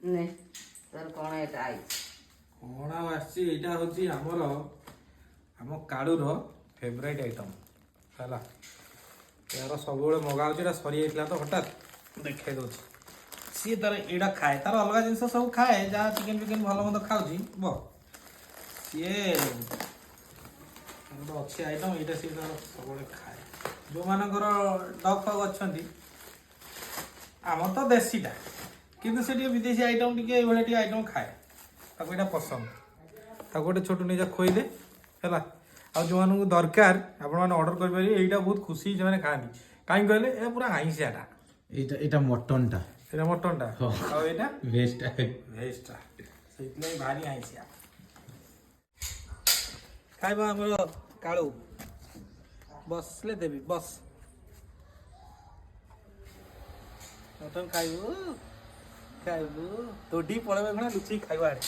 নে তোর କଣ এটা ଆଇଛି କଣ ଆଉ ଆସିଛି ଏଇଟା ହଉଛି ଆମର ଆମ କାଳୁର ଫେଭରାଇଟ୍ ଆଇଟମ୍ ହେଲା। ଏହାର ସବୁବେଳେ ମଗା ହେଉଛି, ଏଇଟା ସରିଯାଇଥିଲା ତ ହଠାତ୍ ଦେଖାଇ ଦେଉଛି। ସିଏ ତାର ଏଇଟା ଖାଏ, ତାର ଅଲଗା ଜିନିଷ ସବୁ ଖାଏ, ଯାହା ଚିକେନ୍ ଫିକେନ୍ ଭଲ ମନ୍ଦ ଖାଉଛି ସିଏ ଗୋଟେ ଅଛି ଆଇଟମ୍, ଏଇଟା ସିଏ ତାର ସବୁବେଳେ ଖାଏ। ଯେଉଁମାନଙ୍କର ଡଗ୍ ଫଗ୍ ଅଛନ୍ତି, ଆମର ତ ଦେଶୀଟା, କିନ୍ତୁ ସେ ଟିକେ ବିଦେଶୀ ଆଇଟମ୍ ଟିକେ ଏଇଭଳିଆ ଟିକେ ଆଇଟମ୍ ଖାଏ, ତାକୁ ଏଇଟା ପସନ୍ଦ। ତାକୁ ଗୋଟେ ଛୋଟ ନେଇଯା ଖୋଇଦେ ହେଲା। ଆଉ ଯେଉଁମାନଙ୍କୁ ଦରକାର ଆପଣମାନେ ଅର୍ଡ଼ର କରିପାରିବେ, ଏଇଟା ବହୁତ ଖୁସି ସେମାନେ ଖାଆନ୍ତି। କାହିଁକି କହିଲେ ଏଇଟା ପୁରା ଆଇଁଷିଆଟା। ଏଇଟା ମଟନଟା, ଏଇଟା ମଟନଟା, ଆଉ ଏଇଟା ଭେଜଟା। ଭେଜଟା, ସେଇଥିପାଇଁ ଭାରି ଆଇଁଷିଆ। ଖାଇବ ଆମର କାଳୁ, ବସିଲେ ଦେବି, ବସ। ମଟନ ଖାଇବୁ ଖାଇବୁ, ତୋଠି ପଳେଇବ ଲୁଚିକି ଖାଇବ ଆଡ଼େ।